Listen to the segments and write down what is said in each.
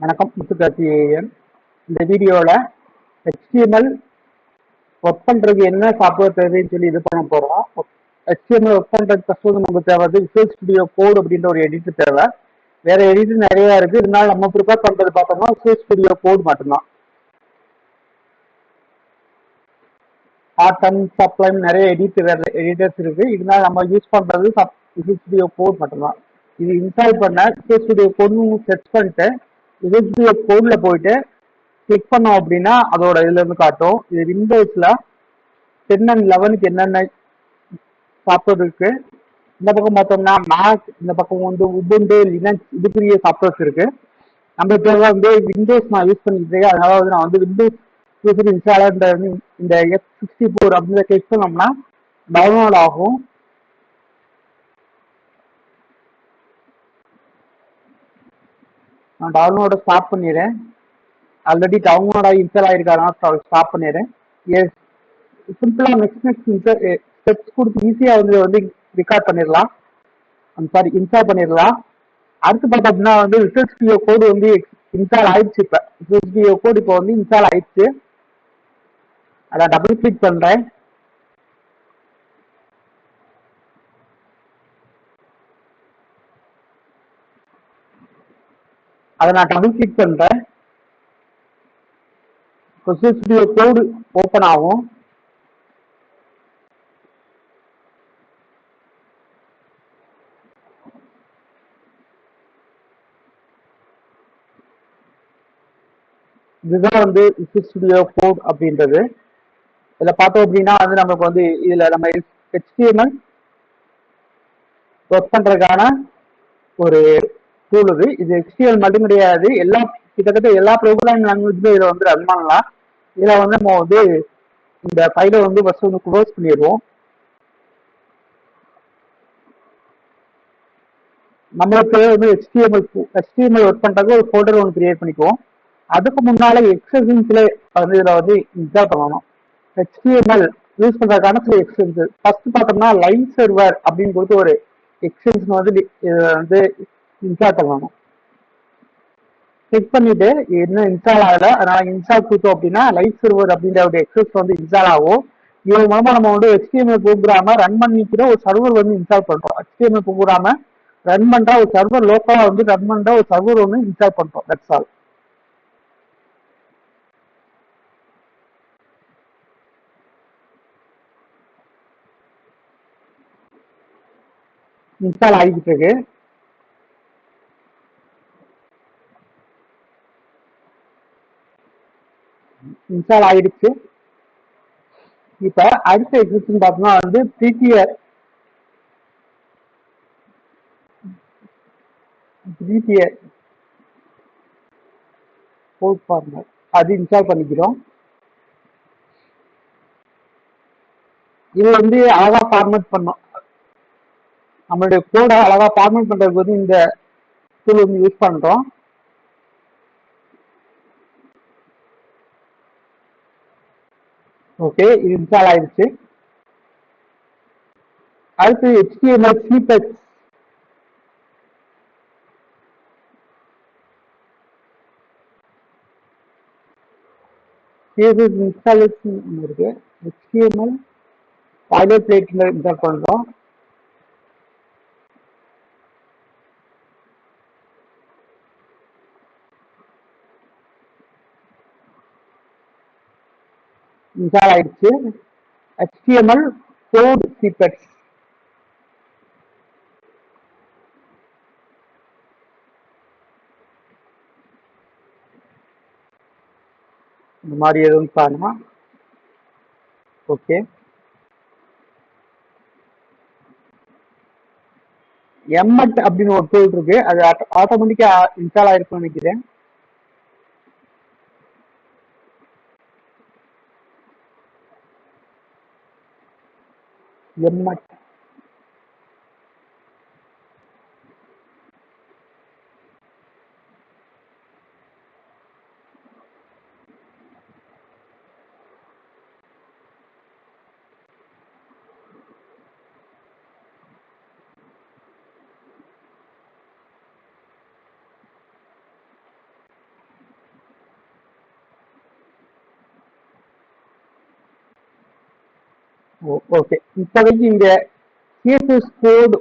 வணக்கம் முத்துக்கார்த்திகேயன். இந்த வீடியோவில் HTML ஒர்க் பண்ணுறதுக்கு என்ன சாஃப்ட்வேர் தேவைன்னு சொல்லி இது பண்ண போகிறோம். HTML ஒர்க் பண்ணுறதுக்கு ஃபஸ்ட்டு நமக்கு தேவை விசுவல் ஸ்டுடியோ கோட் அப்படின்ற ஒரு எடிட்டர் தேவை. வேற எடிட்டர் நிறையா இருக்குது, இருந்தாலும் நம்ம ப்ரிப்பேர் பண்ணுறது பார்த்தோம்னா விசுவல் ஸ்டுடியோ கோட் மட்டும்தான். ஆட்டம் சப்ளைம் நிறைய எடிட்டர்ஸ் இருக்குது, இருந்தாலும் நம்ம யூஸ் பண்ணுறது விசுவல் ஸ்டுடியோ கோட் மட்டும்தான். இது இன்ஸ்டால் பண்ண விசுவல் ஸ்டுடியோ கோட்னு செர்ச் பண்ணிட்டு விசுவல் ஸ்டுடியோ கோடில் போயிட்டு கிளிக் பண்ணோம் அப்படின்னா அதோட இதுல இருந்து காட்டும். இது விண்டோஸ்ல 10 and 11க்கு என்னென்ன சாஃப்ட்வேர் இருக்கு. இந்த பக்கம் பார்த்தோம்னா மேக், இந்த பக்கம் வந்து உபுண்டு லினக்ஸ் இதுக்குரிய சாஃப்ட்வேர்ஸ் இருக்கு. நம்ம இப்போ வந்து விண்டோஸ் நான் யூஸ் பண்ணிட்டு இருக்கேன், அதனால வந்து நான் வந்து விண்டோஸ் யூசர் இன்ஸ்டாலர் இந்த F64 அப்படின்ற கிளிக் பண்ணோம்னா டவுன்லோட் ஆகும். நான் டவுன்லோட ஸ்டாப் பண்ணிடுறேன். ஆல்ரெடி டவுன்லோட் ஆகி இன்ஸ்டால் ஆகிருக்காங்க, ஸ்டாப் பண்ணிடுறேன். எஸ், சிம்பிளா நெக்ஸ்ட் ஸ்டெப்ஸ் கொடுத்து ஈஸியா வந்து ரெக்கார்ட் பண்ணிடலாம், சாரி இன்ஸ்டால் பண்ணிடலாம். அடுத்து பார்த்தோம்னா வந்து விசுவல் ஸ்டுடியோ கோடு வந்து இன்ஸ்டால் ஆயிடுச்சு. இப்போ விசுவல் ஸ்டுடியோ கோடு இப்போ வந்து இன்ஸ்டால் ஆயிடுச்சு. அதை டபுள் கிளிக் பண்றேன். அதை நான் டபுள் கிளிக் பண்றேன். விசுவல் ஸ்டுடியோ கோடு ஓப்பன் ஆகும். இதுதான் வந்து விசுவல் ஸ்டுடியோ கோட் அப்படின்றது. இதில் பார்த்தோம் அப்படின்னா வந்து நமக்கு வந்து இதுல நம்ம HTML ஒர்க் பண்றதுக்கான ஒரு டூல் இது. இது HTML மட்டும் கிடையாது, கிட்டத்தட்ட எல்லா ப்ரோக்ராமிங் லாங்குவேஜ்லையும் இதை வந்து ரன் பண்ணலாம். இதில் வந்து நம்ம வந்து இந்த ஃபைலை வந்து ஃபர்ஸ்ட் வந்து க்ளோஸ் பண்ணிடுவோம். நம்மளுக்கு வந்து HTML ஒர்க் பண்றதுக்கு ஒரு ஃபோல்டர் ஒன்று கிரியேட் பண்ணிக்குவோம். அதுக்கு முன்னால எக்ஸ்டென்ஷன்ஸ்ல வந்து இதில் வந்து இன்ஸ்டால் பண்ணணும். HTML யூஸ் பண்றதுக்கான சில எக்ஸ்டென்ஷன் ஃபர்ஸ்ட் பார்த்தோம்னா லைவ் சர்வர் அப்படின்னு கொடுத்து ஒரு எக்ஸ்டென்ஷன் வந்து இன்ஸ்டால் பண்ணணும். கிளிக் பண்ணிட்டு என்ன இன்ஸ்டால் ஆகல, அதனால இன்ஸ்டால் கொடுத்தோம் அப்படின்னா லைவ் சர்வர் அப்படின்ற ஒரு எக்ஸஸ் வந்து இன்ஸ்டால் ஆகும். இது மூலமா நம்ம வந்து HTML ப்ரோக்ராம ரன் பண்ணிக்கிற ஒரு சர்வர் வந்து இன்ஸ்டால் பண்றோம். HTML ப்ரோக்ராம ரன் பண்ற ஒரு சர்வர், லோக்கலா வந்து ரன் பண்ற ஒரு சர்வர் ஒன்று இன்ஸ்டால் பண்றோம். That's all. இன்ஸ்டால் ஆகிட்டு இருக்கு. இன்ஸ்டால் ஆயிடுச்சு. இப்ப அடுத்த எக்ஸிஸ்டன் பார்த்தோம்னா வந்து ப்ரீட்டியர் கோட் ஃபார்மர் அது இன்ஸ்டால் பண்ணிக்கிறோம். இது வந்து அழகா ஃபார்மேட் பண்ணோம். நம்மளுடைய கோடை அழகா ஃபார்மேட் பண்றதுக்கு வந்து இந்த டூல் வந்து யூஸ் பண்றோம். ஓகே, இது இன்ஸ்டால் ஆயிடுச்சு. அடுத்து HTML ஸ்னிப்பெட்ஸ். CSS இன்ஸ்டாலேஷன் இருக்கு. HTML பாய்லர் பிளேட்ல இன்ஸ்டால் பண்றோம். இன்ஸ்டால் ஆயிடுச்சு. HTML கோட் ஸ்னிப்பெட்ஸ் இந்த மாதிரி எதுவும் பாருங்க. ஓகே, எம்எட் அப்படின்னு ஒரு டூல் இருக்கு, அது ஆட்டோமேட்டிக்கா இன்ஸ்டால் ஆயிருக்கும்னு நினைக்கிறேன். எம்எட் ஓகே, இப்போதைக்கு இங்க சிஎஸ்எஸ் கோட்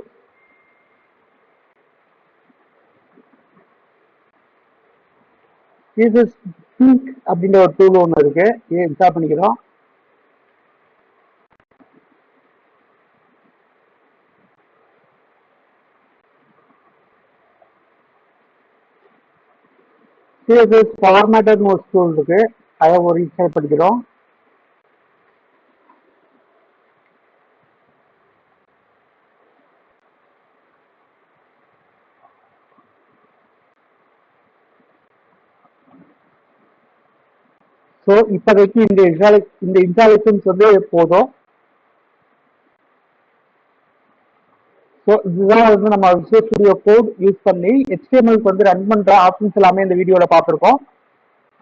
சிஎஸ்எஸ் பீக் அப்படின்ற ஒரு டூல் ஒன்று இருக்கு, இதை இன்ஸ்டால் பண்ணிக்கிறோம். சிஎஸ்எஸ் ஃபார்மேட்டட் ஒரு டூல் இருக்கு, அதை ஒரு இன்ஸ்டால் பண்ணிக்கிறோம். ஸோ இப்போதைக்கு இந்த இன்ஸ்டாலேஷன்ஸ் வந்து போதும். ஸோ இதுதான் வந்து நம்ம விசுவல் ஸ்டுடியோ கோட் யூஸ் பண்ணி HTML வந்து ரன் பண்ற ஆப்ஷன்ஸ் எல்லாமே இந்த வீடியோவில் பார்த்துருக்கோம்.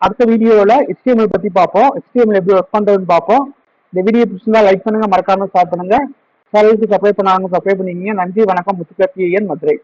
அடுத்த வீடியோவில் HTML பற்றி பார்ப்போம், HTML எப்படி ஒர்க் பண்ணுறதுன்னு பார்ப்போம். இந்த வீடியோ பிடிச்சிருந்தா லைக் பண்ணுங்க, மறக்காம ஷேர் பண்ணுங்க, சேனலுக்கு சப்ஸ்கிரைப் பண்ணாங்க சப்ஸ்கிரைப் பண்ணிக்கிங்க. நன்றி, வணக்கம். முத்துக்கேஎன் மதுரை.